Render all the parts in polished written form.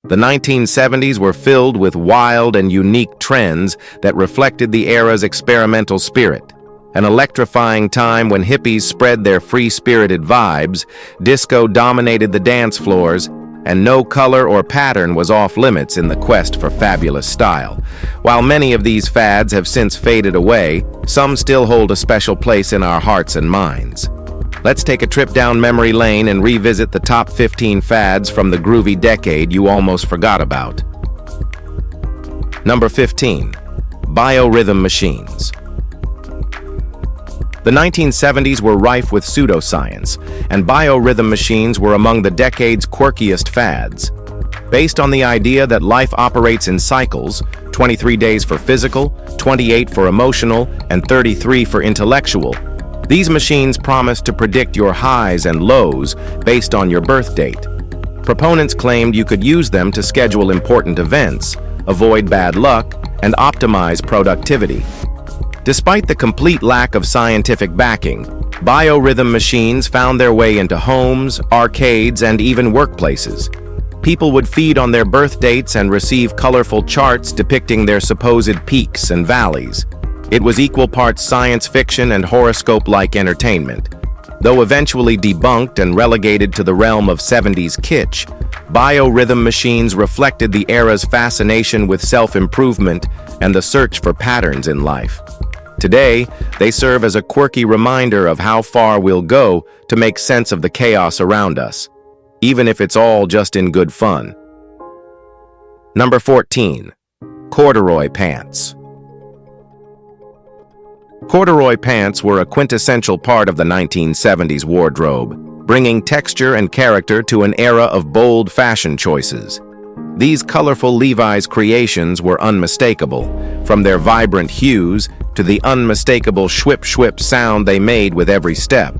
The 1970s were filled with wild and unique trends that reflected the era's experimental spirit. An electrifying time when hippies spread their free-spirited vibes, disco dominated the dance floors, and no color or pattern was off-limits in the quest for fabulous style. While many of these fads have since faded away, some still hold a special place in our hearts and minds. Let's take a trip down memory lane and revisit the top 15 fads from the groovy decade you almost forgot about. Number 15. Biorhythm machines. The 1970s were rife with pseudoscience, and biorhythm machines were among the decade's quirkiest fads. Based on the idea that life operates in cycles, 23 days for physical, 28 for emotional, and 33 for intellectual, these machines promised to predict your highs and lows based on your birth date. Proponents claimed you could use them to schedule important events, avoid bad luck, and optimize productivity. Despite the complete lack of scientific backing, biorhythm machines found their way into homes, arcades, and even workplaces. People would feed on their birth dates and receive colorful charts depicting their supposed peaks and valleys. It was equal parts science fiction and horoscope-like entertainment. Though eventually debunked and relegated to the realm of 70s kitsch, biorhythm machines reflected the era's fascination with self-improvement and the search for patterns in life. Today, they serve as a quirky reminder of how far we'll go to make sense of the chaos around us, even if it's all just in good fun. Number 14. Corduroy pants. Corduroy pants were a quintessential part of the 1970s wardrobe, bringing texture and character to an era of bold fashion choices. These colorful Levi's creations were unmistakable, from their vibrant hues to the unmistakable shwip-shwip sound they made with every step.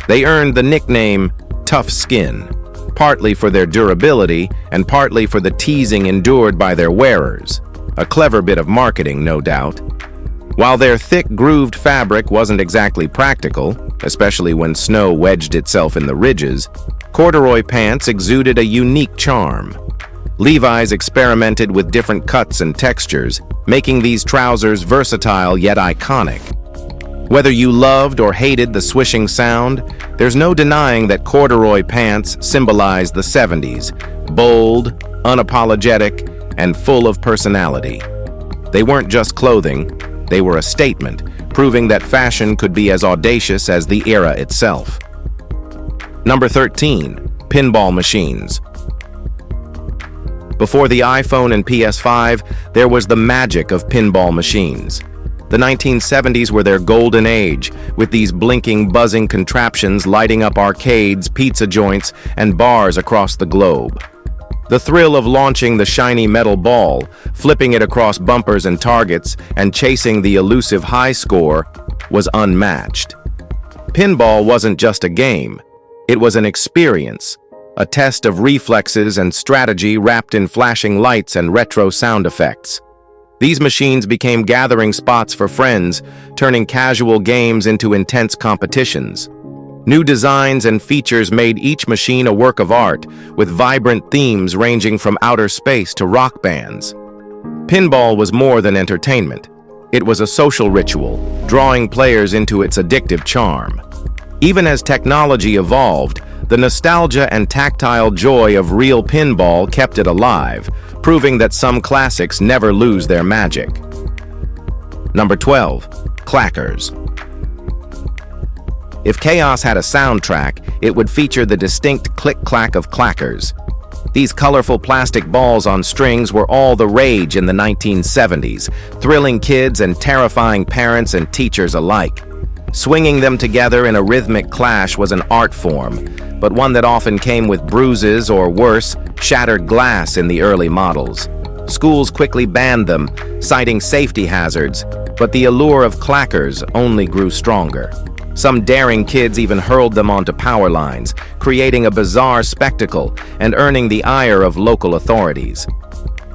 They earned the nickname Tough Skin, partly for their durability and partly for the teasing endured by their wearers. A clever bit of marketing, no doubt. While their thick, grooved fabric wasn't exactly practical, especially when snow wedged itself in the ridges, corduroy pants exuded a unique charm. Levi's experimented with different cuts and textures, making these trousers versatile yet iconic. Whether you loved or hated the swishing sound, there's no denying that corduroy pants symbolized the 70s, bold, unapologetic, and full of personality. They weren't just clothing, they were a statement, proving that fashion could be as audacious as the era itself. Number 13. Pinball machines. Before the iPhone and PS5, there was the magic of pinball machines. The 1970s were their golden age, with these blinking, buzzing contraptions lighting up arcades, pizza joints, and bars across the globe. The thrill of launching the shiny metal ball, flipping it across bumpers and targets, and chasing the elusive high score was unmatched. Pinball wasn't just a game. It was an experience, a test of reflexes and strategy wrapped in flashing lights and retro sound effects. These machines became gathering spots for friends, turning casual games into intense competitions. New designs and features made each machine a work of art, with vibrant themes ranging from outer space to rock bands. Pinball was more than entertainment. It was a social ritual, drawing players into its addictive charm. Even as technology evolved, the nostalgia and tactile joy of real pinball kept it alive, proving that some classics never lose their magic. Number 12. Clackers. If chaos had a soundtrack, it would feature the distinct click-clack of clackers. These colorful plastic balls on strings were all the rage in the 1970s, thrilling kids and terrifying parents and teachers alike. Swinging them together in a rhythmic clash was an art form, but one that often came with bruises or worse, shattered glass in the early models. Schools quickly banned them, citing safety hazards, but the allure of clackers only grew stronger. Some daring kids even hurled them onto power lines, creating a bizarre spectacle and earning the ire of local authorities.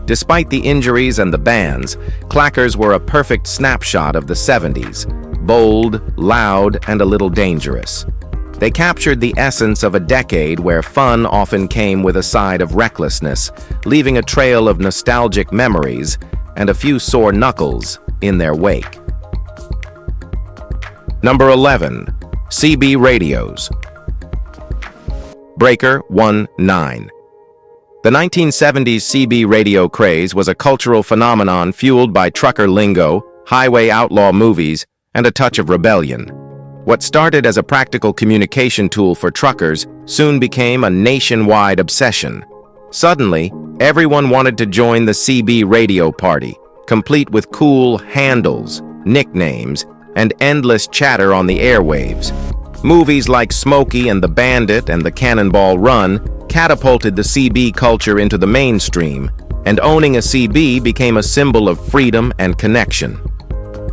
Despite the injuries and the bans, clackers were a perfect snapshot of the 70s, bold, loud, and a little dangerous. They captured the essence of a decade where fun often came with a side of recklessness, leaving a trail of nostalgic memories and a few sore knuckles in their wake. Number 11. CB radios. Breaker 1-9. The 1970s CB radio craze was a cultural phenomenon fueled by trucker lingo, highway outlaw movies, and a touch of rebellion. What started as a practical communication tool for truckers soon became a nationwide obsession. Suddenly, everyone wanted to join the CB radio party, complete with cool handles, nicknames, and endless chatter on the airwaves. Movies like Smokey and the Bandit and the Cannonball Run catapulted the CB culture into the mainstream, and owning a CB became a symbol of freedom and connection.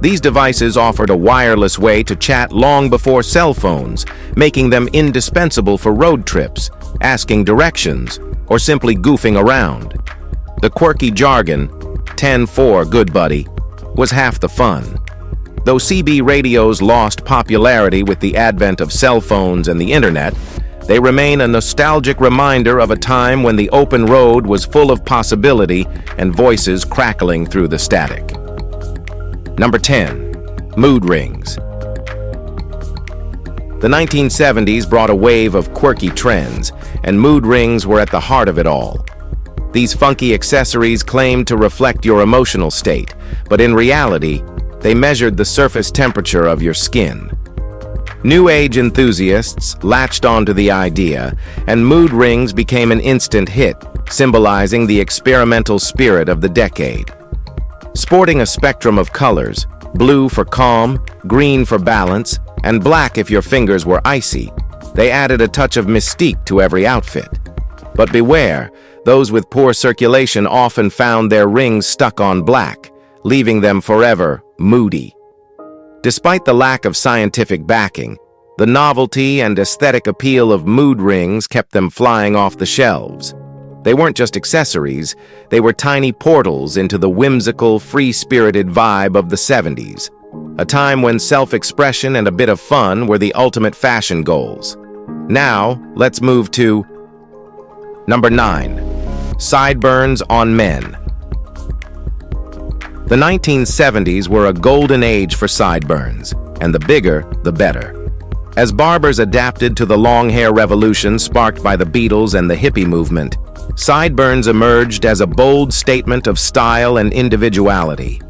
These devices offered a wireless way to chat long before cell phones, making them indispensable for road trips, asking directions, or simply goofing around. The quirky jargon, 10-4 good buddy, was half the fun. Though CB radios lost popularity with the advent of cell phones and the internet, they remain a nostalgic reminder of a time when the open road was full of possibility and voices crackling through the static. Number 10. Mood rings. The 1970s brought a wave of quirky trends, and mood rings were at the heart of it all. These funky accessories claimed to reflect your emotional state, but in reality, they measured the surface temperature of your skin. New Age enthusiasts latched onto the idea, and mood rings became an instant hit, symbolizing the experimental spirit of the decade. Sporting a spectrum of colors, blue for calm, green for balance, and black if your fingers were icy, they added a touch of mystique to every outfit. But beware, those with poor circulation often found their rings stuck on black, leaving them forever moody. Despite the lack of scientific backing, the novelty and aesthetic appeal of mood rings kept them flying off the shelves. They weren't just accessories, they were tiny portals into the whimsical, free-spirited vibe of the 70s, a time when self-expression and a bit of fun were the ultimate fashion goals. Now, let's move to number 9. Sideburns on men. The 1970s were a golden age for sideburns, and the bigger, the better. As barbers adapted to the long hair revolution sparked by the Beatles and the hippie movement, sideburns emerged as a bold statement of style and individuality.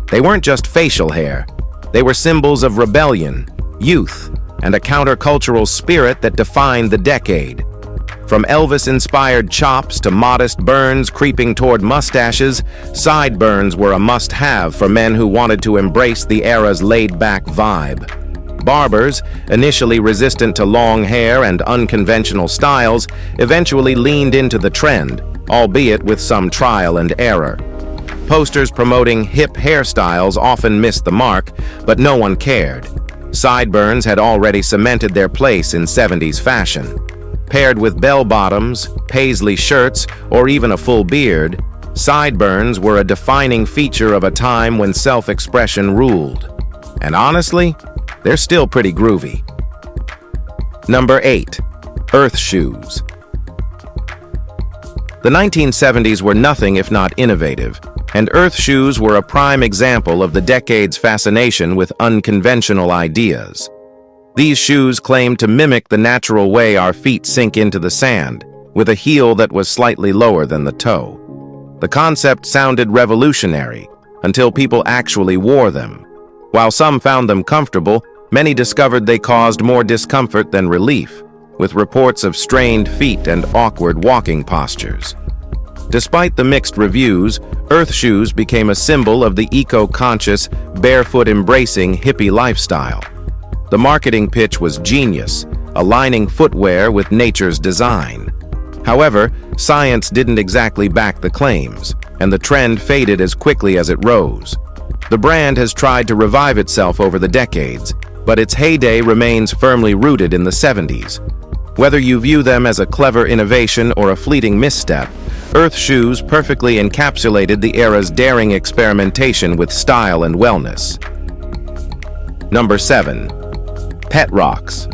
They weren't just facial hair, they were symbols of rebellion, youth, and a countercultural spirit that defined the decade. From Elvis-inspired chops to modest burns creeping toward mustaches, sideburns were a must-have for men who wanted to embrace the era's laid-back vibe. Barbers, initially resistant to long hair and unconventional styles, eventually leaned into the trend, albeit with some trial and error. Posters promoting hip hairstyles often missed the mark, but no one cared. Sideburns had already cemented their place in 70s fashion. Paired with bell-bottoms, paisley shirts, or even a full beard, sideburns were a defining feature of a time when self-expression ruled. And honestly, they're still pretty groovy. Number 8. Earth shoes. The 1970s were nothing if not innovative, and earth shoes were a prime example of the decade's fascination with unconventional ideas. These shoes claimed to mimic the natural way our feet sink into the sand, with a heel that was slightly lower than the toe. The concept sounded revolutionary until people actually wore them. While some found them comfortable, many discovered they caused more discomfort than relief, with reports of strained feet and awkward walking postures. Despite the mixed reviews, earth shoes became a symbol of the eco-conscious, barefoot-embracing hippie lifestyle. The marketing pitch was genius, aligning footwear with nature's design. However, science didn't exactly back the claims, and the trend faded as quickly as it rose. The brand has tried to revive itself over the decades, but its heyday remains firmly rooted in the 70s. Whether you view them as a clever innovation or a fleeting misstep, earth shoes perfectly encapsulated the era's daring experimentation with style and wellness. Number 7. Pet rocks.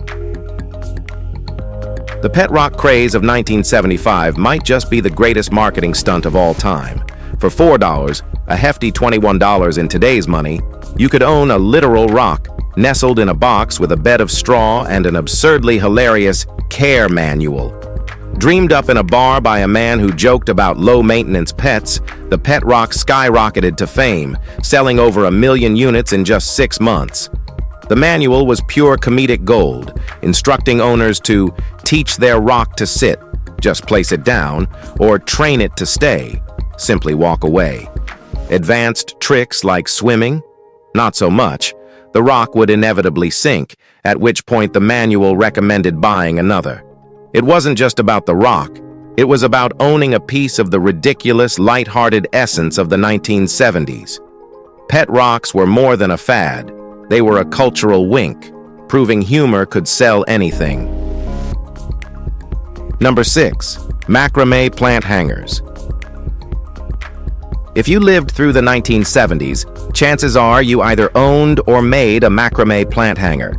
The pet rock craze of 1975 might just be the greatest marketing stunt of all time. For $4, a hefty $21 in today's money, you could own a literal rock, nestled in a box with a bed of straw and an absurdly hilarious care manual. Dreamed up in a bar by a man who joked about low-maintenance pets, the pet rock skyrocketed to fame, selling over 1 million units in just 6 months. The manual was pure comedic gold, instructing owners to teach their rock to sit, just place it down, or train it to stay, simply walk away. Advanced tricks like swimming? Not so much. The rock would inevitably sink, at which point the manual recommended buying another. It wasn't just about the rock. It was about owning a piece of the ridiculous, light-hearted essence of the 1970s. Pet rocks were more than a fad. They were a cultural wink, proving humor could sell anything. Number 6. Macrame plant hangers. If you lived through the 1970s, chances are you either owned or made a macrame plant hanger.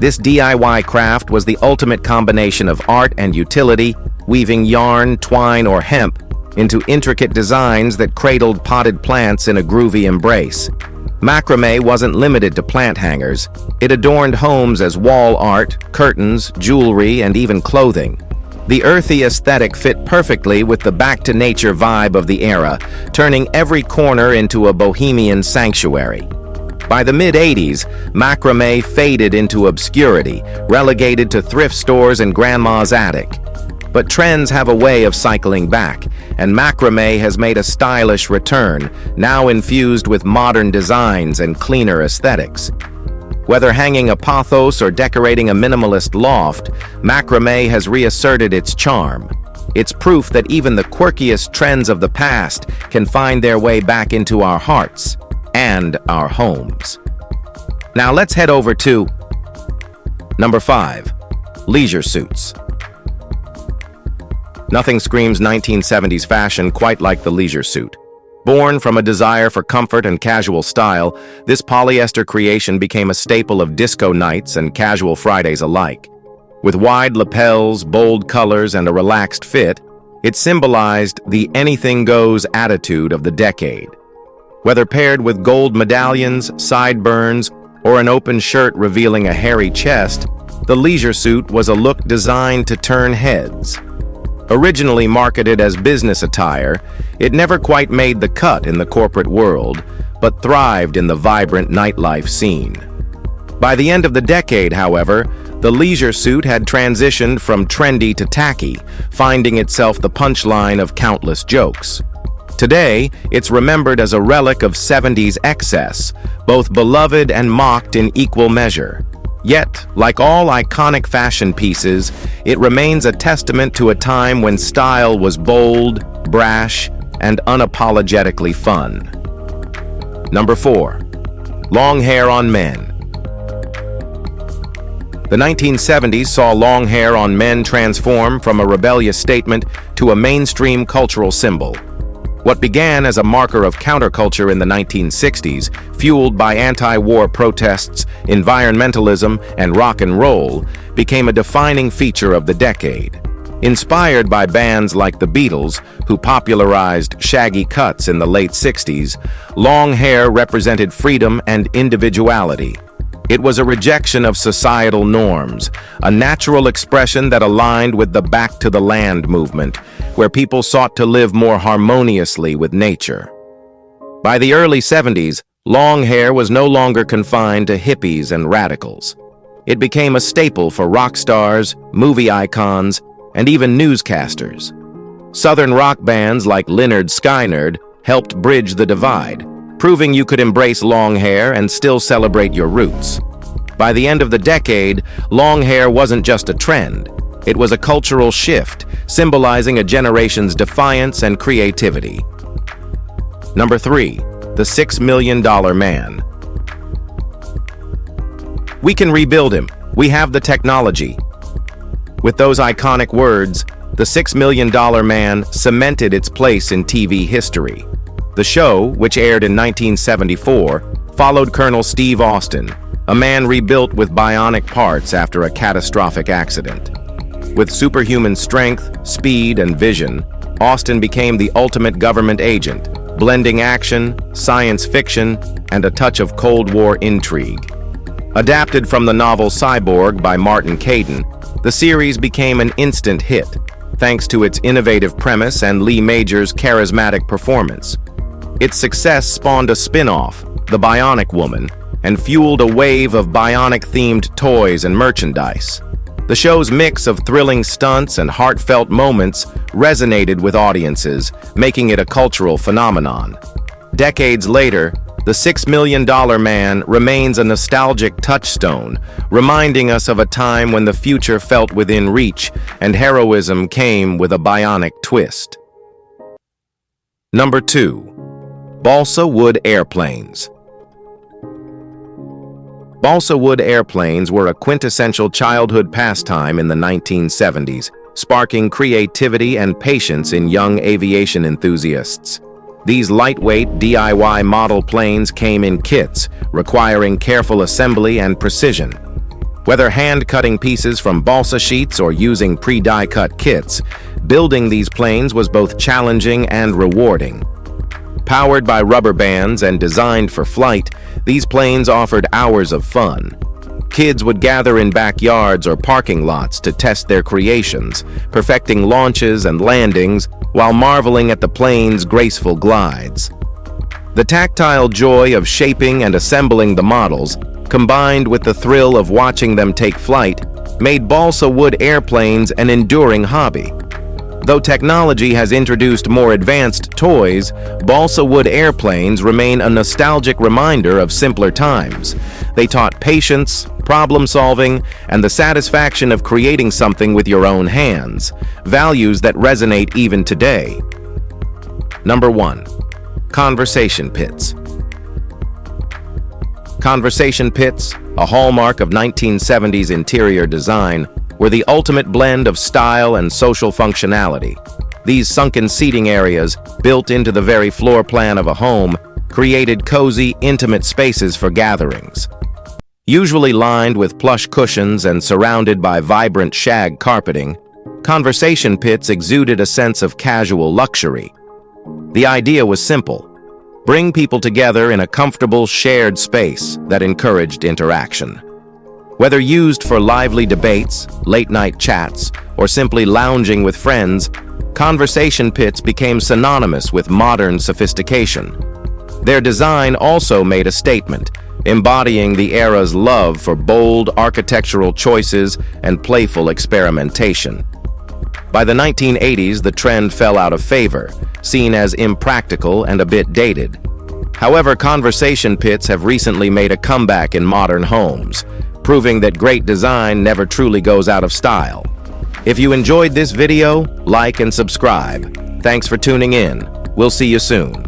This DIY craft was the ultimate combination of art and utility, weaving yarn, twine, or hemp into intricate designs that cradled potted plants in a groovy embrace. Macrame wasn't limited to plant hangers. It adorned homes as wall art, curtains, jewelry, and even clothing. The earthy aesthetic fit perfectly with the back-to-nature vibe of the era, turning every corner into a bohemian sanctuary. By the mid-'80s, macrame faded into obscurity, relegated to thrift stores and grandma's attic. But trends have a way of cycling back, and macrame has made a stylish return, now infused with modern designs and cleaner aesthetics. Whether hanging a pothos or decorating a minimalist loft, macrame has reasserted its charm. It's proof that even the quirkiest trends of the past can find their way back into our hearts and our homes. Now let's head over to number 5. Leisure suits. Nothing screams 1970s fashion quite like the leisure suit. Born from a desire for comfort and casual style, this polyester creation became a staple of disco nights and casual Fridays alike. With wide lapels, bold colors, and a relaxed fit, it symbolized the anything-goes attitude of the decade. Whether paired with gold medallions, sideburns, or an open shirt revealing a hairy chest, the leisure suit was a look designed to turn heads. Originally marketed as business attire, it never quite made the cut in the corporate world, but thrived in the vibrant nightlife scene. By the end of the decade, however, the leisure suit had transitioned from trendy to tacky, finding itself the punchline of countless jokes. Today, it's remembered as a relic of 70s excess, both beloved and mocked in equal measure. Yet, like all iconic fashion pieces, it remains a testament to a time when style was bold, brash, and unapologetically fun. Number 4. Long hair on men. The 1970s saw long hair on men transform from a rebellious statement to a mainstream cultural symbol. What began as a marker of counterculture in the 1960s, fueled by anti-war protests, environmentalism, and rock and roll, became a defining feature of the decade. Inspired by bands like the Beatles, who popularized shaggy cuts in the late 60s, long hair represented freedom and individuality. It was a rejection of societal norms, a natural expression that aligned with the Back to the Land movement, where people sought to live more harmoniously with nature. By the early 70s, long hair was no longer confined to hippies and radicals. It became a staple for rock stars, movie icons, and even newscasters. Southern rock bands like Lynyrd Skynyrd helped bridge the divide, proving you could embrace long hair and still celebrate your roots. By the end of the decade, long hair wasn't just a trend. It was a cultural shift, symbolizing a generation's defiance and creativity. Number 3. The $6 Million Man. We can rebuild him. We have the technology. With those iconic words, the $6 Million Man cemented its place in TV history. The show, which aired in 1974, followed Colonel Steve Austin, a man rebuilt with bionic parts after a catastrophic accident. With superhuman strength, speed, and vision, Austin became the ultimate government agent, blending action, science fiction, and a touch of Cold War intrigue. Adapted from the novel Cyborg by Martin Caidin, the series became an instant hit, thanks to its innovative premise and Lee Majors' charismatic performance. Its success spawned a spin-off, The Bionic Woman, and fueled a wave of bionic-themed toys and merchandise. The show's mix of thrilling stunts and heartfelt moments resonated with audiences, making it a cultural phenomenon. Decades later, the $6 Million Man remains a nostalgic touchstone, reminding us of a time when the future felt within reach and heroism came with a bionic twist. Number 2. Balsa wood airplanes. Balsa wood airplanes were a quintessential childhood pastime in the 1970s, sparking creativity and patience in young aviation enthusiasts. These lightweight DIY model planes came in kits, requiring careful assembly and precision. Whether hand-cutting pieces from balsa sheets or using pre-die cut kits, building these planes was both challenging and rewarding. Powered by rubber bands and designed for flight, these planes offered hours of fun. Kids would gather in backyards or parking lots to test their creations, perfecting launches and landings while marveling at the plane's graceful glides. The tactile joy of shaping and assembling the models, combined with the thrill of watching them take flight, made balsa wood airplanes an enduring hobby. Though technology has introduced more advanced toys, balsa wood airplanes remain a nostalgic reminder of simpler times. They taught patience, problem-solving, and the satisfaction of creating something with your own hands, values that resonate even today. Number 1. Conversation pits. Conversation pits, a hallmark of 1970s interior design, were the ultimate blend of style and social functionality. These sunken seating areas, built into the very floor plan of a home, created cozy, intimate spaces for gatherings. Usually lined with plush cushions and surrounded by vibrant shag carpeting, conversation pits exuded a sense of casual luxury. The idea was simple: bring people together in a comfortable, shared space that encouraged interaction. Whether used for lively debates, late-night chats, or simply lounging with friends, conversation pits became synonymous with modern sophistication. Their design also made a statement, embodying the era's love for bold architectural choices and playful experimentation. By the 1980s, the trend fell out of favor, seen as impractical and a bit dated. However, conversation pits have recently made a comeback in modern homes, proving that great design never truly goes out of style. If you enjoyed this video, like and subscribe. Thanks for tuning in. We'll see you soon.